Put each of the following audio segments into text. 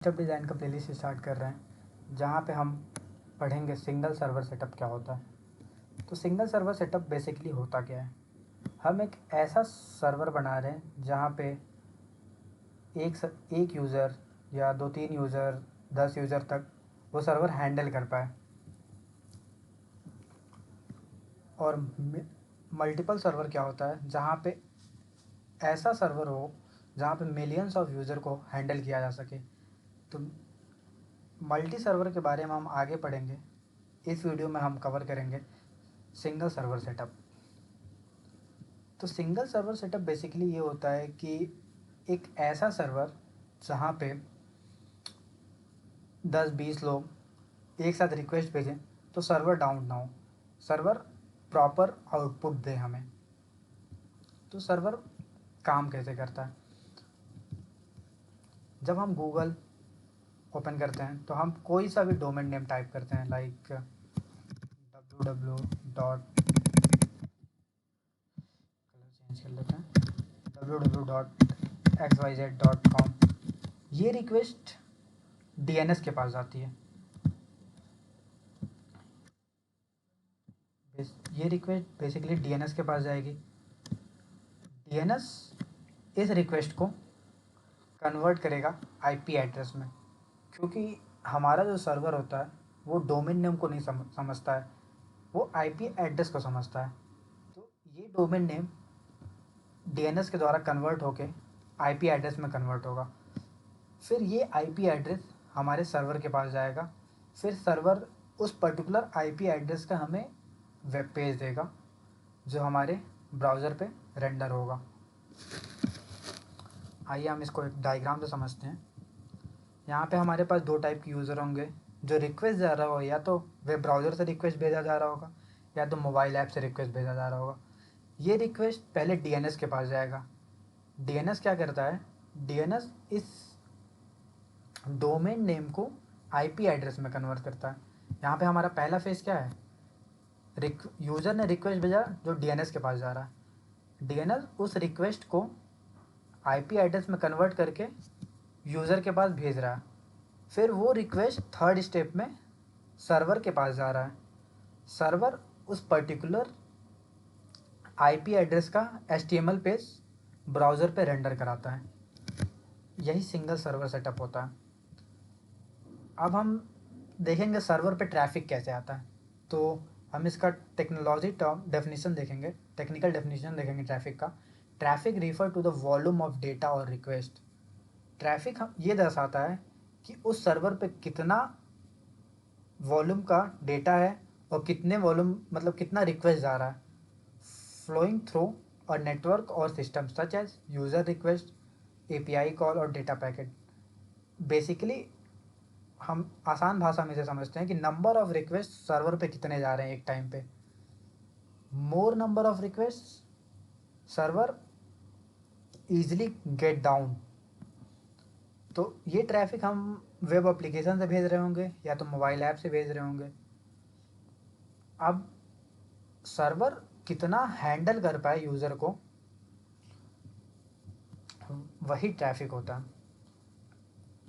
Setup design का playlist start कर रहे हैं जहाँ पे हम पढ़ेंगे सिंगल सर्वर सेटअप क्या होता है। तो सिंगल सर्वर सेटअप बेसिकली होता क्या है, हम एक ऐसा सर्वर बना रहे हैं जहाँ पे एक यूज़र या 2-3 यूज़र 10 यूज़र तक वो सर्वर हैंडल कर पाए, और मल्टीपल सर्वर क्या होता है जहाँ पे ऐसा सर्वर हो जहाँ पे मिलियंस ऑफ यूज़र को हैंडल किया जा सके। तो मल्टी सर्वर के बारे में हम आगे पढ़ेंगे। इस वीडियो में हम कवर करेंगे सिंगल सर्वर सेटअप। तो सिंगल सर्वर सेटअप बेसिकली ये होता है कि एक ऐसा सर्वर जहाँ पे 10-20 लोग एक साथ रिक्वेस्ट भेजें तो सर्वर डाउन ना हो, सर्वर प्रॉपर आउटपुट दे हमें। तो सर्वर काम कैसे करता है, जब हम गूगल ओपन करते हैं तो हम कोई सा भी डोमेन नेम टाइप करते हैं, लाइक www डॉट चेंज कर लेते हैं www.xyz.com। ये रिक्वेस्ट DNS के पास जाती है। ये रिक्वेस्ट बेसिकली DNS के पास जाएगी। DNS इस रिक्वेस्ट को कन्वर्ट करेगा IP एड्रेस में, क्योंकि हमारा जो सर्वर होता है वो डोमेन नेम को नहीं समझता है, वो IP एड्रेस को समझता है। तो ये डोमेन नेम DNS के द्वारा कन्वर्ट होके IP एड्रेस में कन्वर्ट होगा। फिर ये IP एड्रेस हमारे सर्वर के पास जाएगा। फिर सर्वर उस पर्टिकुलर IP एड्रेस का हमें वेब पेज देगा जो हमारे ब्राउज़र पे रेंडर होगा। आइए हम इसको एक डायग्राम से समझते हैं। यहाँ पे हमारे पास दो टाइप के यूज़र होंगे। जो रिक्वेस्ट जा रहा हो, या तो वेब ब्राउज़र से रिक्वेस्ट भेजा जा रहा होगा या तो मोबाइल ऐप से रिक्वेस्ट भेजा जा रहा होगा। ये रिक्वेस्ट पहले DNS के पास जाएगा। DNS क्या करता है, DNS इस डोमेन नेम को IP एड्रेस में कन्वर्ट करता है। यहाँ पे हमारा पहला फेस क्या है, यूज़र ने रिक्वेस्ट भेजा जो DNS के पास जा रहा है। DNS उस रिक्वेस्ट को IP एड्रेस में कन्वर्ट करके यूज़र के पास भेज रहा है। फिर वो रिक्वेस्ट थर्ड स्टेप में सर्वर के पास जा रहा है। सर्वर उस पर्टिकुलर IP एड्रेस का HTML पेज ब्राउज़र पे रेंडर कराता है। यही सिंगल सर्वर सेटअप होता है। अब हम देखेंगे सर्वर पे ट्रैफिक कैसे आता है। तो हम इसका टेक्नोलॉजी टर्म डेफिनेशन देखेंगे, टेक्निकल डेफिनेशन देखेंगे ट्रैफिक का। Traffic refer to the volume of data और रिक्वेस्ट। ट्रैफिक हम ये दर्शाता है कि उस सर्वर पे कितना वॉल्यूम का डेटा है और कितने वॉल्यूम मतलब कितना रिक्वेस्ट जा रहा है, फ्लोइंग थ्रू और नेटवर्क और system such as user request, API call और डेटा पैकेट। बेसिकली हम आसान भाषा में से समझते हैं कि नंबर ऑफ रिक्वेस्ट सर्वर पे कितने जा रहे हैं एक टाइम पे। मोर number of request server easily get down. तो ये ट्रैफिक हम वेब एप्लीकेशन से भेज रहे होंगे या तो मोबाइल ऐप से भेज रहे होंगे। अब सर्वर कितना हैंडल कर पाए यूज़र को, वही ट्रैफिक होता है।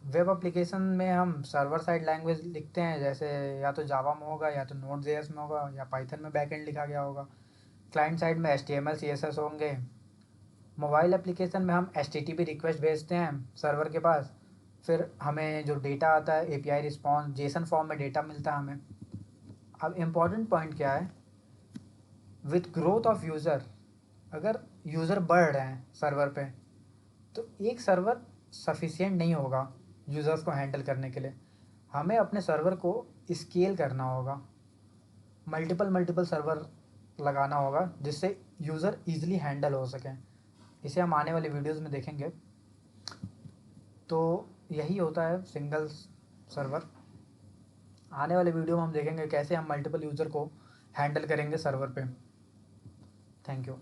वेब एप्लीकेशन में हम सर्वर साइड लैंग्वेज लिखते हैं, जैसे या तो जावा में होगा या तो Node.js में होगा या पाइथन में बैकएंड लिखा गया होगा। क्लाइंट साइड में HTML CSS होंगे। मोबाइल एप्लीकेशन में हम HTTP रिक्वेस्ट भेजते हैं सर्वर के पास, फिर हमें जो डेटा आता है API रिस्पॉन्स JSON फॉर्म में डेटा मिलता है हमें। अब इम्पॉर्टेंट पॉइंट क्या है, विथ ग्रोथ ऑफ यूज़र, अगर यूज़र बढ़ रहे हैं सर्वर पे तो एक सर्वर सफिशिएंट नहीं होगा यूज़र्स को हैंडल करने के लिए। हमें अपने सर्वर को स्केल करना होगा, मल्टीपल सर्वर लगाना होगा जिससे यूज़र ईजिली हैंडल हो सकें। इसे हम आने वाले वीडियोस में देखेंगे। तो यही होता है सिंगल सर्वर। आने वाले वीडियो में हम देखेंगे कैसे हम मल्टीपल यूज़र को हैंडल करेंगे सर्वर पे। Thank you.